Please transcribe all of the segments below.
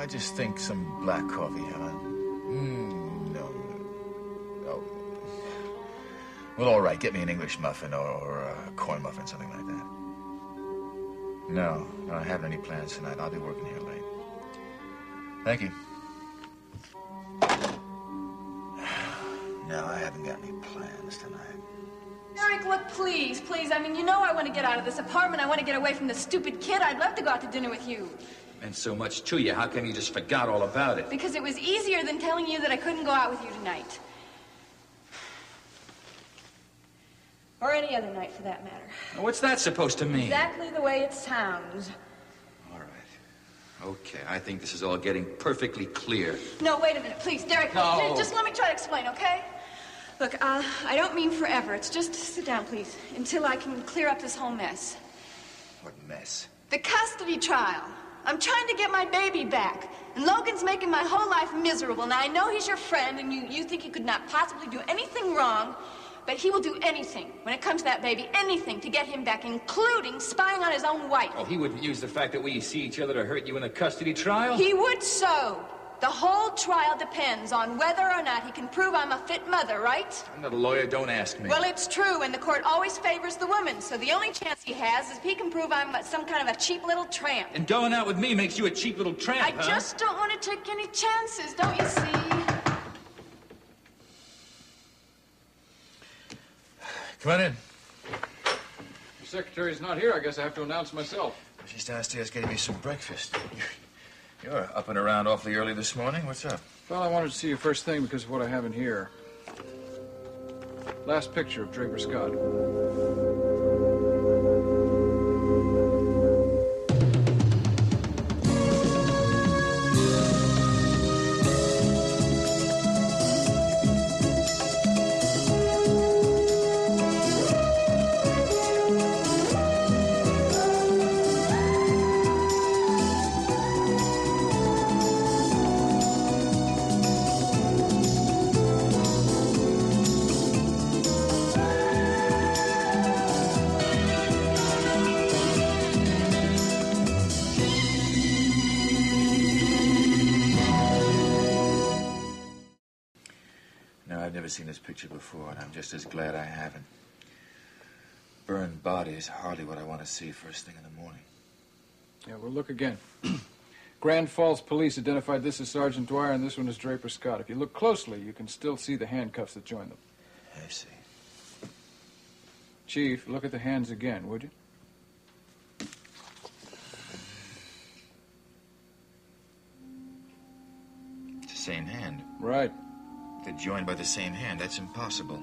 I just think some black coffee, Helen. No. Oh. Well, all right. Get me an English muffin or a corn muffin, something like that. No, I don't have any plans tonight. I'll be working here late. Thank you. No, I haven't got any plans tonight. Eric, look, please. I mean, you know I want to get out of this apartment. I want to get away from this stupid kid. I'd love to go out to dinner with you. Meant so much to you. How come you just forgot all about it? Because it was easier than telling you that I couldn't go out with you tonight. Or any other night, for that matter. What's that supposed to mean? Exactly the way it sounds. All right. Okay, I think this is all getting perfectly clear. No, wait a minute, please. Derek, No. just let me try to explain, okay? Look, I don't mean forever. It's just, sit down, please, until I can clear up this whole mess. What mess? The custody trial. I'm trying to get my baby back. And Logan's making my whole life miserable. Now, I know he's your friend, and you think he could not possibly do anything wrong, but he will do anything, when it comes to that baby, anything to get him back, including spying on his own wife. Oh, he wouldn't use the fact that we see each other to hurt you in a custody trial? He would so. The whole trial depends on whether or not he can prove I'm a fit mother, right? I'm not a lawyer, don't ask me. Well, it's true, and the court always favors the woman, so the only chance he has is if he can prove I'm some kind of a cheap little tramp. And going out with me makes you a cheap little tramp, I just don't want to take any chances, don't you see? Come on in. The secretary's not here. I guess I have to announce myself. She's downstairs getting me some breakfast. You're up and around awfully early this morning. What's up? Well, I wanted to see you first thing because of what I have in here. Last picture of Draper Scott. I've never seen this picture before, and I'm just as glad I haven't. Burned body is hardly what I want to see first thing in the morning. Yeah, well, look again. Grand Falls police identified this as Sergeant Dwyer and this one as Draper Scott. If you look closely, you can still see the handcuffs that join them. I see. Chief, look at the hands again, would you? It's the same hand. Right. They're joined by the same hand. That's impossible.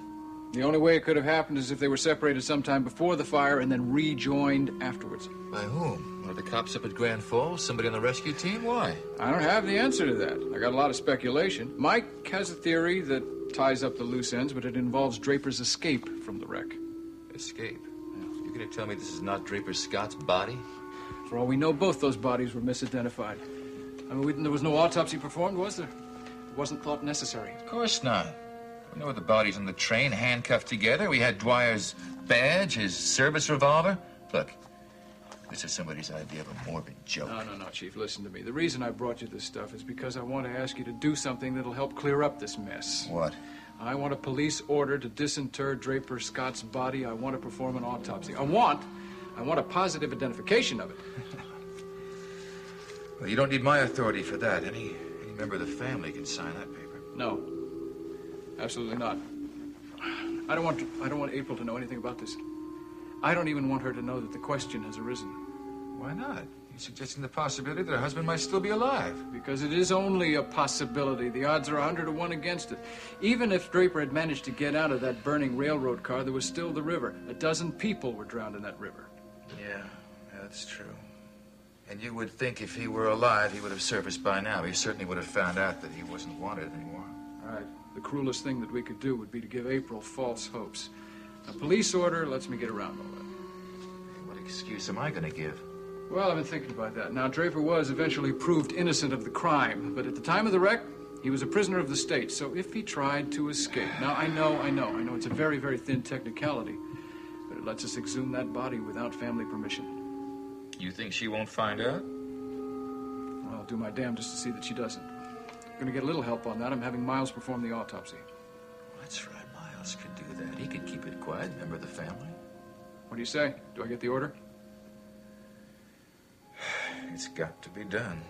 The only way it could have happened is if they were separated sometime before the fire and then rejoined afterwards. By whom? One of the cops up at Grand Falls? Somebody on the rescue team? Why? I don't have the answer to that. I got a lot of speculation. Mike has a theory that ties up the loose ends, but it involves Draper's escape from the wreck. Escape? Yeah. You're going to tell me this is not Draper Scott's body? For all we know, both those bodies were misidentified. I mean, there was no autopsy performed, was there? It wasn't thought necessary. Of course not. We know the bodies on the train, handcuffed together. We had Dwyer's badge, his service revolver. Look, this is somebody's idea of a morbid joke. No, Chief, listen to me. The reason I brought you this stuff is because I want to ask you to do something that'll help clear up this mess. What? I want a police order to disinter Draper Scott's body. I want to perform an autopsy. I want a positive identification of it. Well, you don't need my authority for that. Any member of the family can sign that paper. No. Absolutely not. I don't want April to know anything about this. I don't even want her to know that the question has arisen. Why not? You're suggesting the possibility that her husband might still be alive. Because it is only a possibility. The odds are 100 to 1 against it. Even if Draper had managed to get out of that burning railroad car, there was still the river. 12 people were drowned in that river. Yeah, that's true. And you would think if he were alive, he would have surfaced by now. He certainly would have found out that he wasn't wanted anymore. Right. The cruelest thing that we could do would be to give April false hopes. A police order lets me get around all that. What excuse am I going to give? Well, I've been thinking about that. Now, Draper was eventually proved innocent of the crime, but at the time of the wreck, he was a prisoner of the state. So if he tried to escape... Now, I know it's a very, very thin technicality, but it lets us exhume that body without family permission. You think she won't find out? I'll do my damnedest to see that she doesn't. I'm going to get a little help on that. I'm having Miles perform the autopsy. That's right, Miles could do that. He could keep it quiet, member of the family. What do you say? Do I get the order? It's got to be done.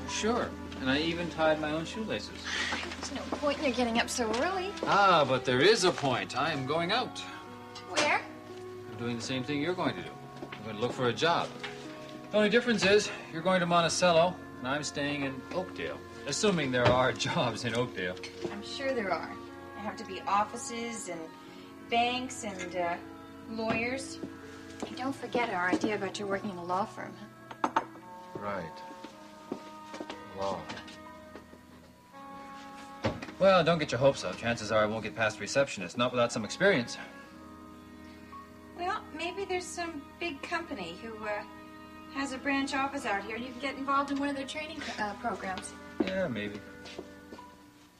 Sure, and I even tied my own shoelaces. There's no point in your getting up so early. Ah, but there is a point. I am going out. Where? I'm doing the same thing you're going to do. I'm going to look for a job. The only difference is you're going to Monticello, and I'm staying in Oakdale. Assuming there are jobs in Oakdale. I'm sure there are. There have to be offices and banks and lawyers. And don't forget our idea about you working in a law firm. Right. Law. Well, don't get your hopes up. Chances are I won't get past receptionist, not without some experience. Well, maybe there's some big company who has a branch office out here, and you can get involved in one of their training programs. Yeah, maybe.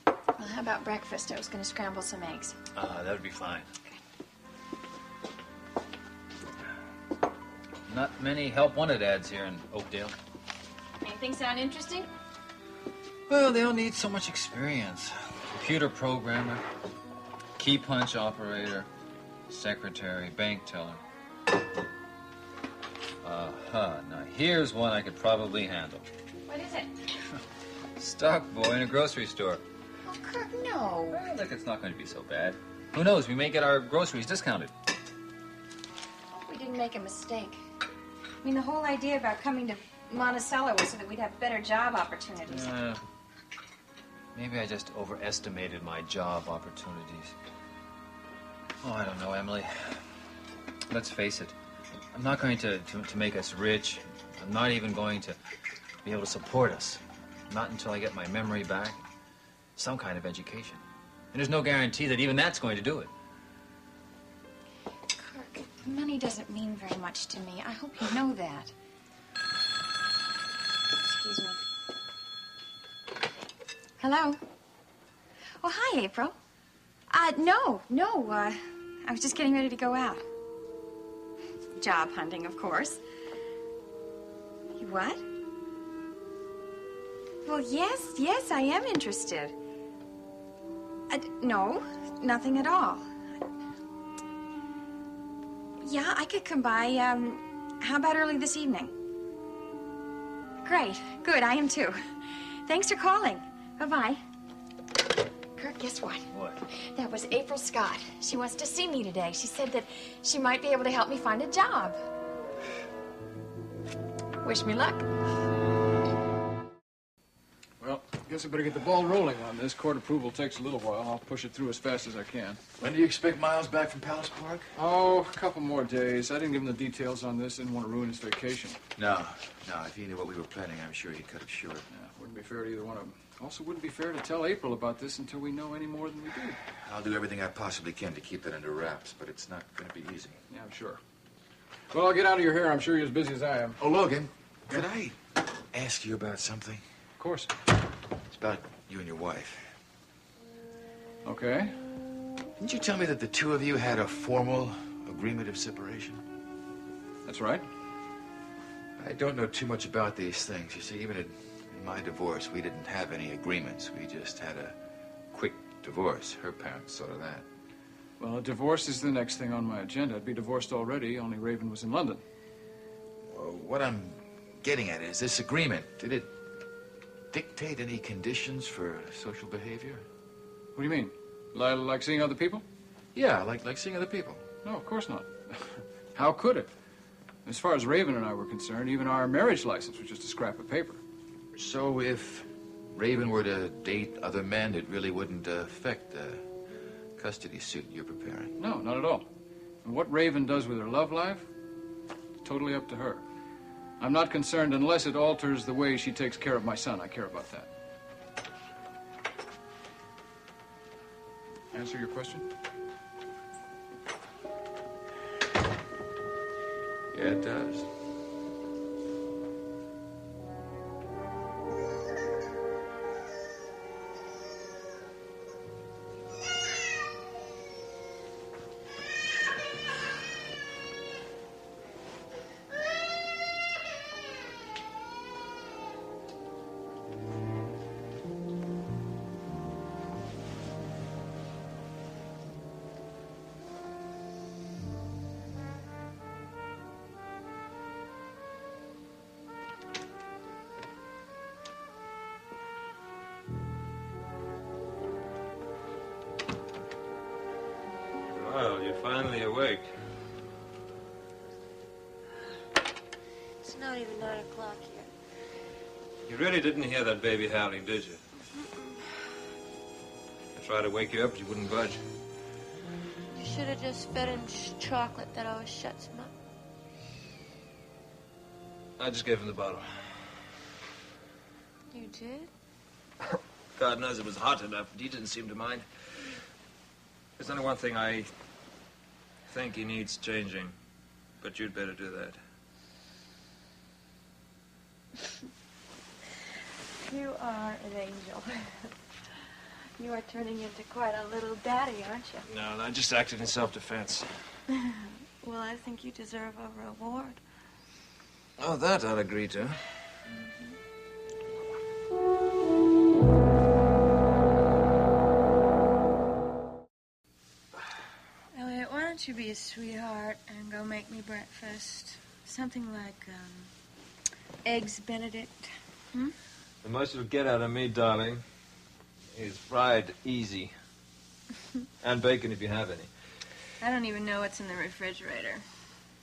Well, how about breakfast? I was going to scramble some eggs. That would be fine. Not many help wanted ads here in Oakdale. Anything sound interesting? Well, they'll need so much experience. Computer programmer, key punch operator, secretary, bank teller. Now here's one I could probably handle. What is it? Stock boy in a grocery store. Oh, Kirk, no. Well, look, it's not going to be so bad. Who knows? We may get our groceries discounted. I hope we didn't make a mistake. I mean, the whole idea about coming to Monticello was so that we'd have better job opportunities. Maybe I just overestimated my job opportunities. Oh, I don't know, Emily. Let's face it. I'm not going to make us rich. I'm not even going to be able to support us. Not until I get my memory back. Some kind of education. And there's no guarantee that even that's going to do it. Kirk, money doesn't mean very much to me. I hope you know that. Excuse me. Hello? Oh, hi, April. No. I was just getting ready to go out. Job hunting, of course. You what? Well, yes, I am interested. No, nothing at all. Yeah, I could come by. How about early this evening? Great, good, I am too. Thanks for calling. Bye-bye. Kirk, guess what? What? That was April Scott. She wants to see me today. She said that she might be able to help me find a job. Wish me luck. Well, I guess I better get the ball rolling on this. Court approval takes a little while. I'll push it through as fast as I can. When do you expect Miles back from Palace Park? Oh, a couple more days. I didn't give him the details on this. Didn't want to ruin his vacation. No. If he knew what we were planning, I'm sure he'd cut it short. Yeah, wouldn't be fair to either one of them. Also, wouldn't be fair to tell April about this until we know any more than we do. I'll do everything I possibly can to keep that under wraps, but it's not going to be easy. Yeah, I'm sure. Well, I'll get out of your hair. I'm sure you're as busy as I am. Oh, Logan, could I ask you about something? Of course. It's about you and your wife. Okay. Didn't you tell me that the two of you had a formal agreement of separation? That's right. I don't know too much about these things. You see, even in my divorce, we didn't have any agreements. We just had a quick divorce. Her parents saw to that. Well, a divorce is the next thing on my agenda. I'd be divorced already, only Raven was in London. Well, what I'm getting at is this agreement. Did it dictate any conditions for social behavior? What do you mean? Like seeing other people? Yeah, like seeing other people. No, of course not. How could it? As far as Raven and I were concerned, even our marriage license was just a scrap of paper. So if Raven were to date other men, it really wouldn't affect the custody suit you're preparing? No, not at all. And what Raven does with her love life, it's totally up to her. I'm not concerned unless it alters the way she takes care of my son. I care about that. Answer your question? Yeah, it does. Well, you're finally awake. It's not even 9 o'clock yet. You really didn't hear that baby howling, did you? I tried to wake you up, but you wouldn't budge. You should have just fed him chocolate. That always shuts him up. I just gave him the bottle. You did? God knows it was hot enough, but he didn't seem to mind. There's only one thing I think he needs changing, but you'd better do that. You are an angel. You are turning into quite a little daddy, aren't you? No, I just acted in self-defense. Well, I think you deserve a reward. Oh, that I'll agree to. Elliot, why don't you be a sweetheart and go make me breakfast? Something like, Eggs Benedict. Hmm? The most you'll get out of me, darling, is fried easy. And bacon if you have any. I don't even know what's in the refrigerator.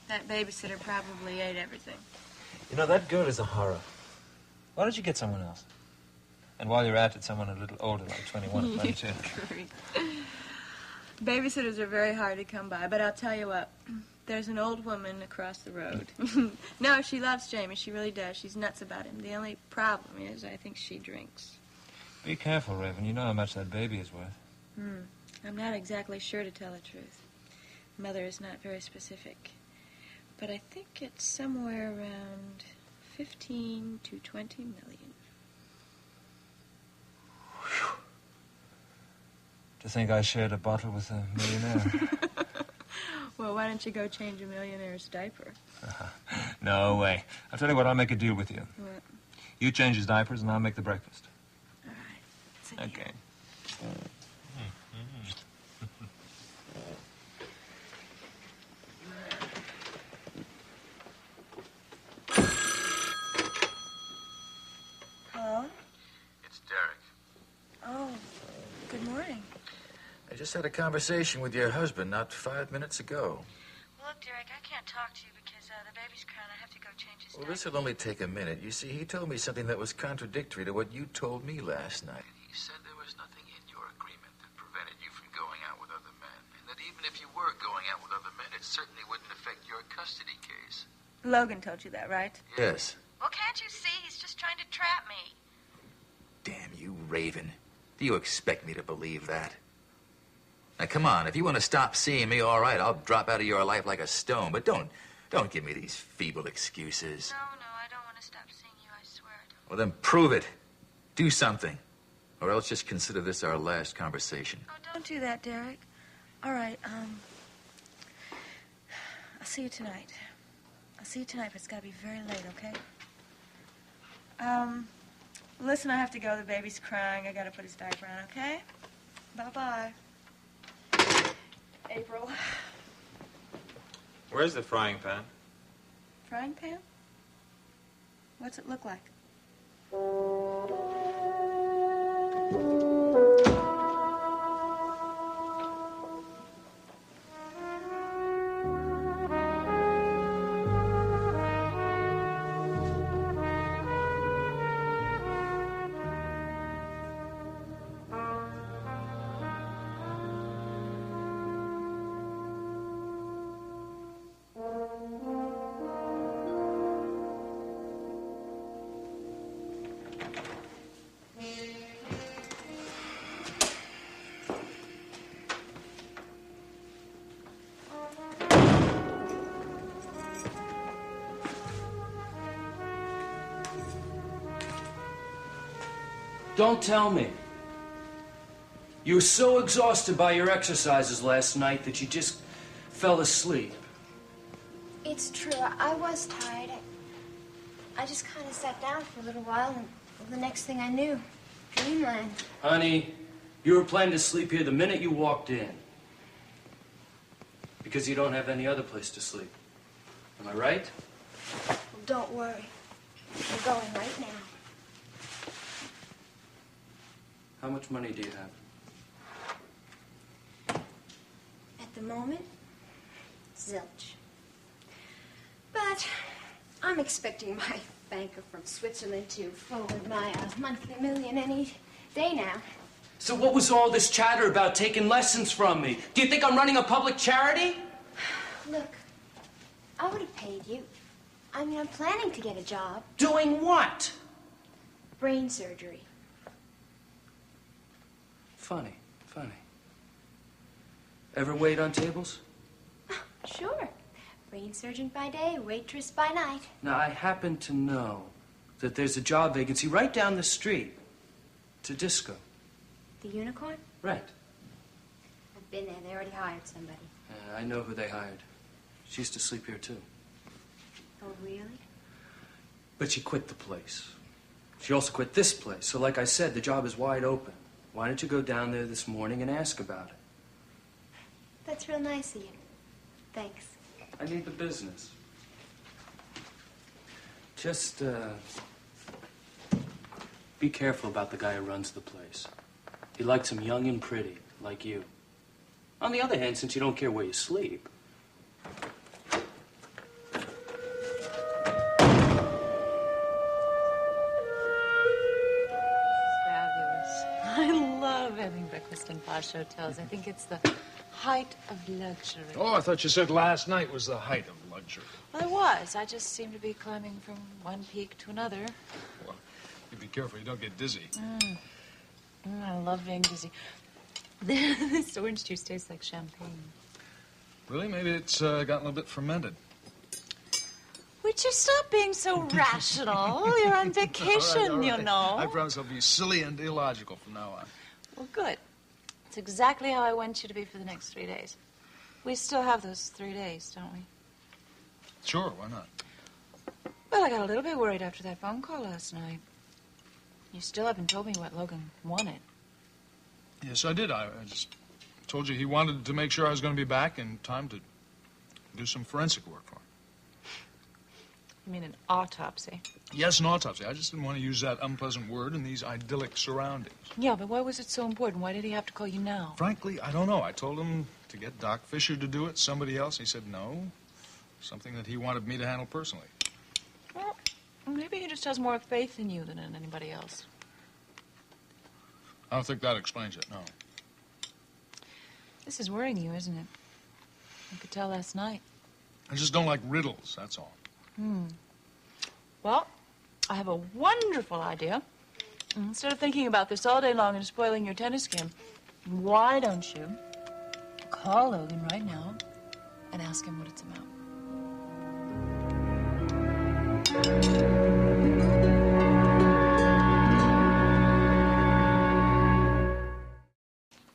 That babysitter probably ate everything. You know, that girl is a horror. Why don't you get someone else? And while you're at it, someone a little older, like 21 or 22. Babysitters are very hard to come by, but I'll tell you what. There's an old woman across the road. No, she loves Jamie. She really does. She's nuts about him. The only problem is I think she drinks. Be careful, Raven. You know how much that baby is worth. I'm not exactly sure, to tell the truth. Mother is not very specific. But I think it's somewhere around 15 to 20 million. To think I shared a bottle with a millionaire. Well, why don't you go change a millionaire's diaper? No way. I'll tell you what, I'll make a deal with you. What? You change his diapers and I'll make the breakfast. All right. Sit here. Okay. Hello? It's Derek. Oh, good morning. I just had a conversation with your husband not 5 minutes ago. Well, look, Derek, I can't talk to you because the baby's crying. I have to go change his Well, diaper. this will only take a minute. You see, he told me something that was contradictory to what you told me last night. He said there was nothing in your agreement that prevented you from going out with other men. And that even if you were going out with other men, it certainly wouldn't affect your custody case. Logan told you that, right? Yes. Well, can't you see? He's just trying to trap me. Damn you, Raven. Do you expect me to believe that? Now, come on. If you want to stop seeing me, all right, I'll drop out of your life like a stone. But don't give me these feeble excuses. No, I don't want to stop seeing you, I swear I don't. Well, then prove it. Do something. Or else just consider this our last conversation. Oh, don't do that, Derek. All right, I'll see you tonight. I'll see you tonight, but it's got to be very late, okay? Listen, I have to go. The baby's crying. I got to put his diaper on, okay? Bye-bye. April. Where's the frying pan? Frying pan? What's it look like? Don't tell me. You were so exhausted by your exercises last night that you just fell asleep. It's true. I was tired. I just kind of sat down for a little while, and the next thing I knew, dreamland. Honey, you were planning to sleep here the minute you walked in. Because you don't have any other place to sleep. Am I right? Well, don't worry. We're going right now. How much money do you have? At the moment, zilch. But I'm expecting my banker from Switzerland to forward my monthly million any day now. So what was all this chatter about taking lessons from me? Do you think I'm running a public charity? Look, I would have paid you. I mean, I'm planning to get a job. Doing what? Brain surgery. Funny. Ever wait on tables? Sure. Brain surgeon by day, waitress by night. Now, I happen to know that there's a job vacancy right down the street. It's a disco. The Unicorn? Right. I've been there. They already hired somebody. I know who they hired. She used to sleep here, too. Oh, really? But she quit the place. She also quit this place. So like I said, the job is wide open. Why don't you go down there this morning and ask about it? That's real nice of you. Thanks. I need the business. Just, be careful about the guy who runs the place. He likes him young and pretty, like you. On the other hand, since you don't care where you sleep... I love having breakfast in posh hotels. I think it's the height of luxury. Oh, I thought you said last night was the height of luxury. Well, it was. I just seem to be climbing from one peak to another. Well, you be careful you don't get dizzy. I love being dizzy. This orange juice tastes like champagne. Really? Maybe it's gotten a little bit fermented. Would you stop being so rational? You're on vacation, all right. you know. I promise I'll be silly and illogical from now on. Well, good. It's exactly how I want you to be for the next 3 days. We still have those 3 days, don't we? Sure, why not? Well, I got a little bit worried after that phone call last night. You still haven't told me what Logan wanted. Yes, I did. I just told you he wanted to make sure I was going to be back in time to do some forensic work for him. You mean an autopsy? Yes, an autopsy. I just didn't want to use that unpleasant word in these idyllic surroundings. Yeah, but why was it so important? Why did he have to call you now? Frankly, I don't know. I told him to get Doc Fisher to do it, somebody else. He said no. Something that he wanted me to handle personally. Well, maybe he just has more faith in you than in anybody else. I don't think that explains it, no. This is worrying you, isn't it? I could tell last night. I just don't like riddles, that's all. Well, I have a wonderful idea. Instead of thinking about this all day long and spoiling your tennis game, why don't you call Logan right now and ask him what it's about?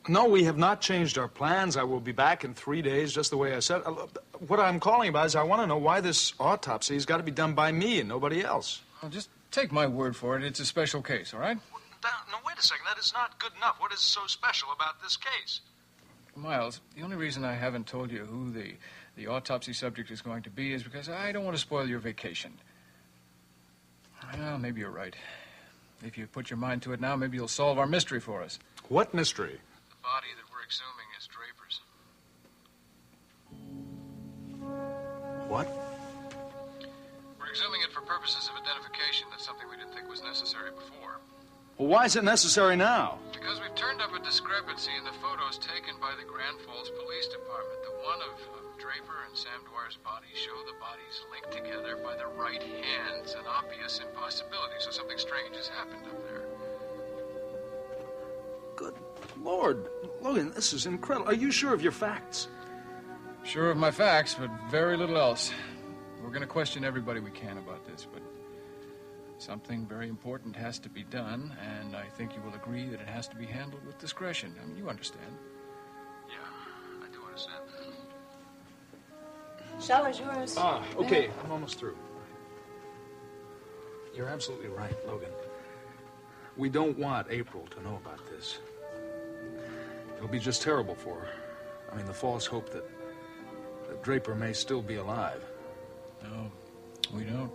No, we have not changed our plans. I will be back in 3 days, just the way I said. What I'm calling about is I want to know why this autopsy has got to be done by me and nobody else. Well, just take my word for it. It's a special case, all right? No, wait a second. That is not good enough. What is so special about this case? Miles, the only reason I haven't told you who the autopsy subject is going to be is because I don't want to spoil your vacation. Well, maybe you're right. If you put your mind to it now, maybe you'll solve our mystery for us. What mystery? The body that we're exhuming is Draper's. What? We're exhuming it for purposes of identification. That's something we didn't think was necessary before. Well, why is it necessary now? Because we've turned up a discrepancy in the photos taken by the Grand Falls Police Department. The one of Draper and Sam Dwyer's bodies show the bodies linked together by the right hands, an obvious impossibility. So something strange has happened up there. Good Lord. Logan, this is incredible. Are you sure of your facts? Sure of my facts, but very little else. We're going to question everybody we can about this, but Something very important has to be done, and I think you will agree that it has to be handled with discretion. I mean, you understand. Yeah, I do understand. Shower's yours. Okay, I'm almost through. You're absolutely right, Logan. We don't want April to know about this. It'll be just terrible for her. I mean, the false hope that Draper may still be alive. No, we don't.